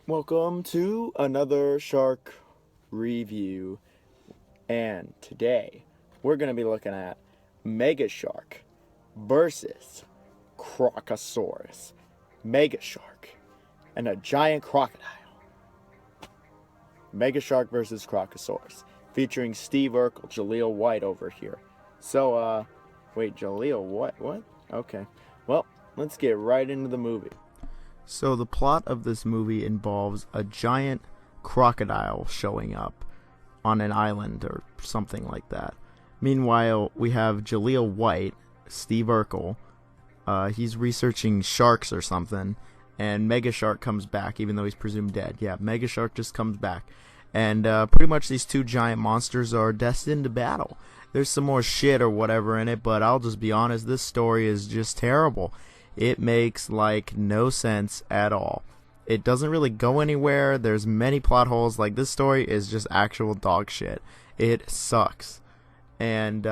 Welcome to another shark review, and today we're going to be looking at Mega Shark versus Crocosaurus. Mega Shark and a giant crocodile. Mega Shark versus Crocosaurus, featuring Steve Urkel, Jaleel White over here. So, wait, Jaleel White? What? Okay. Well, let's get right into the movie. So the plot of this movie involves a giant crocodile showing up on an island or something like that. Meanwhile, we have Jaleel White, Steve Urkel. He's researching sharks or something, and Mega Shark comes back, even though he's presumed dead. Yeah, Mega Shark just comes back. And pretty much these two giant monsters are destined to battle. There's some more shit or whatever in it, but I'll just be honest, this story is just terrible. It makes like no sense at all. It doesn't really go anywhere. There's many plot holes. Like, this story is just actual dog shit. It sucks. And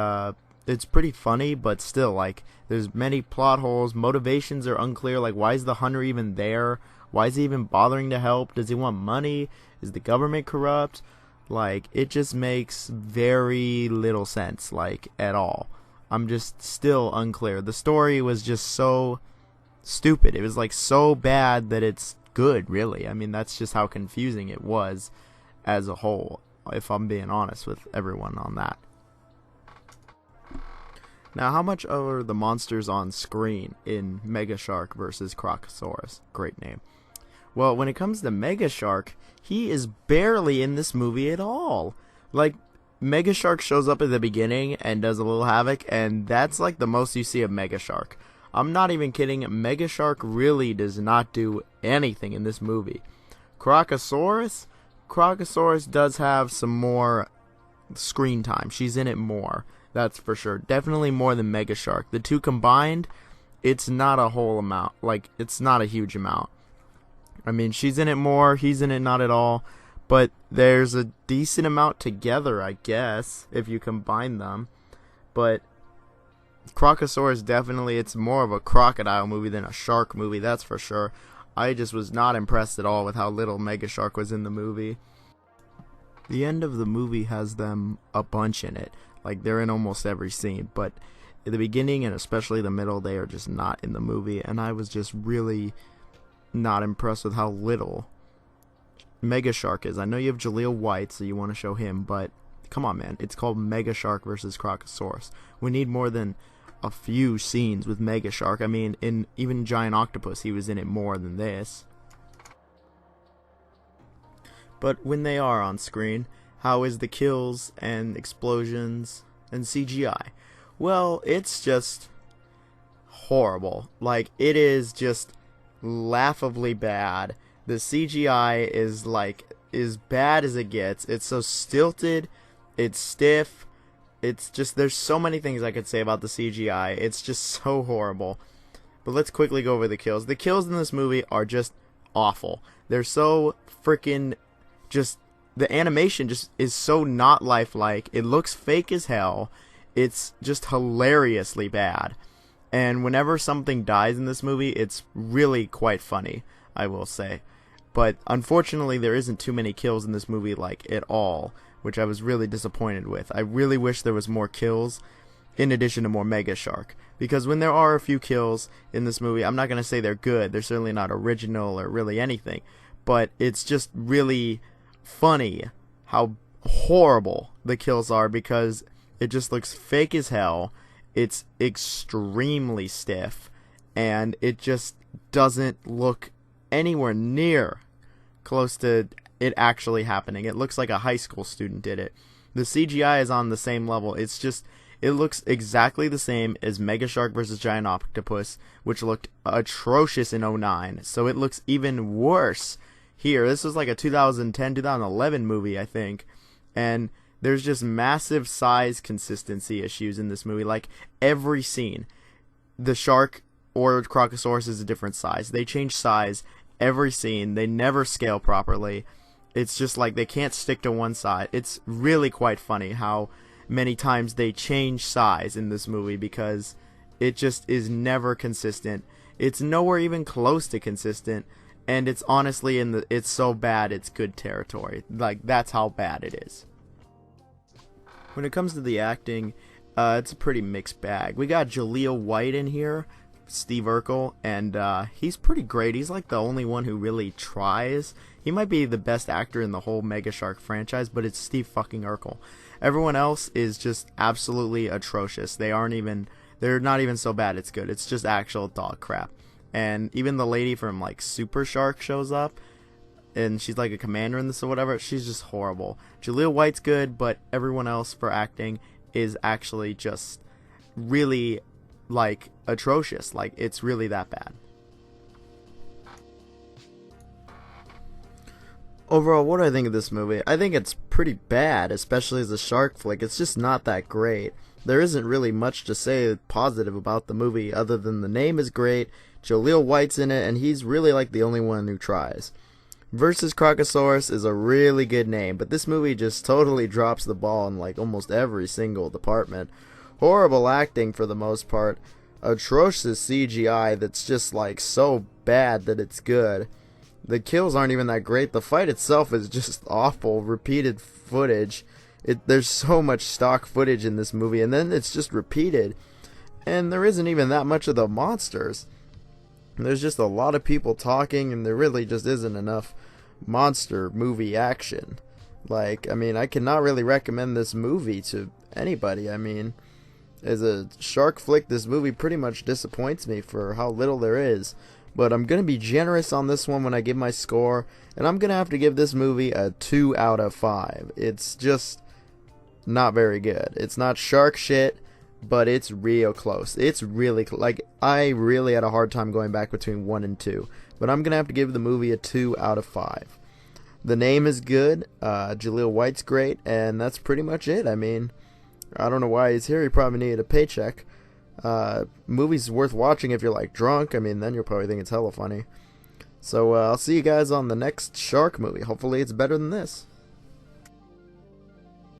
it's pretty funny, but still, like, there's many plot holes. Motivations are unclear. Like, why is the hunter even there? Why is he even bothering to help? Does he want money? Is the government corrupt? Like, it just makes very little sense, like, at all. I'm just still unclear. The story was just so stupid. It was like so bad that it's good, really. I mean, that's just how confusing it was as a whole, if I'm being honest with everyone on that. Now, how much are the monsters on screen in Mega Shark versus Crocosaurus? Great name. Well, when it comes to Mega Shark, he is barely in this movie at all. Like, Mega Shark shows up at the beginning and does a little havoc, and that's like the most you see of Mega Shark. I'm not even kidding. Mega Shark really does not do anything in this movie. Crocosaurus does have some more screen time. She's in it more. That's for sure. Definitely more than Mega Shark. The two combined, it's not a whole amount. Like, it's not a huge amount. I mean, she's in it more. He's in it not at all. But there's a decent amount together, I guess, if you combine them. But Crocosaurus, definitely, it's more of a crocodile movie than a shark movie, that's for sure. I just was not impressed at all with how little Mega Shark was in the movie. The end of the movie has them a bunch in it. Like, they're in almost every scene, but at the beginning and especially the middle, they are just not in the movie, and I was just really not impressed with how little Mega Shark is. I know you have Jaleel White, so you want to show him, but come on, man. It's called Mega Shark versus Crocosaurus. We need more than a few scenes with Mega Shark. I mean, in even Giant Octopus, he was in it more than this. But when they are on screen, how is the kills and explosions and CGI? Well, it's just horrible. Like, it is just laughably bad. The CGI is like as bad as it gets. It's so stilted, it's stiff. It's just, there's so many things I could say about the CGI. It's just so horrible. But let's quickly go over the kills. The kills in this movie are just awful. They're so freaking just, the animation just is so not lifelike. It looks fake as hell. It's just hilariously bad. And whenever something dies in this movie, it's really quite funny, I will say. But unfortunately, there isn't too many kills in this movie, like, at all, which I was really disappointed with. I really wish there was more kills in addition to more Mega Shark. Because when there are a few kills in this movie, I'm not going to say they're good. They're certainly not original or really anything. But it's just really funny how horrible the kills are, because it just looks fake as hell. It's extremely stiff, and it just doesn't look anywhere near close to it actually happening. It looks like a high school student did it. The CGI is on the same level. It's just, it looks exactly the same as Mega Shark vs. Giant Octopus, which looked atrocious in '09. So it looks even worse here. This was like a 2010, 2011 movie, I think. And there's just massive size consistency issues in this movie. Like, every scene, the shark or Crocosaurus is a different size. They change size every scene. They never scale properly. It's just like they can't stick to one side. It's really quite funny how many times they change size in this movie, because it just is never consistent. It's nowhere even close to consistent. and it's honestly it's so bad it's good territory. Like, that's how bad it is. When it comes to the acting, it's a pretty mixed bag. We got Jaleel White in here, Steve Urkel, and he's pretty great. He's like the only one who really tries. He might be the best actor in the whole Mega Shark franchise, but it's Steve fucking Urkel. Everyone else is just absolutely atrocious. They're not even so bad it's good. It's just actual dog crap. And even the lady from like Super Shark shows up, and she's like a commander in this or whatever. She's just horrible. Jaleel White's good, but everyone else for acting is actually just really like atrocious. Like, it's really that bad. Overall, what do I think of this movie? I think it's pretty bad, especially as a shark flick. It's just not that great. There isn't really much to say positive about the movie other than the name is great, Jaleel White's in it, and he's really like the only one who tries. Versus Crocosaurus is a really good name, but this movie just totally drops the ball in like almost every single department. Horrible acting for the most part. Atrocious CGI that's just like so bad that it's good. The kills aren't even that great. The fight itself is just awful. Repeated footage. There's so much stock footage in this movie, and then it's just repeated. And there isn't even that much of the monsters. There's just a lot of people talking, and there really just isn't enough monster movie action. Like, I mean, I cannot really recommend this movie to anybody. I mean, as a shark flick, this movie pretty much disappoints me for how little there is. But I'm going to be generous on this one when I give my score, and I'm going to have to give this movie a 2 out of 5. It's just not very good. It's not shark shit, but it's real close. It's really, like, I really had a hard time going back between 1 and 2. But I'm going to have to give the movie a 2 out of 5. The name is good, Jaleel White's great, and that's pretty much it. I mean, I don't know why he's here. He probably needed a paycheck. Movie's worth watching if you're like drunk. I mean, then you'll probably think it's hella funny. So I'll see you guys on the next shark movie. Hopefully it's better than this.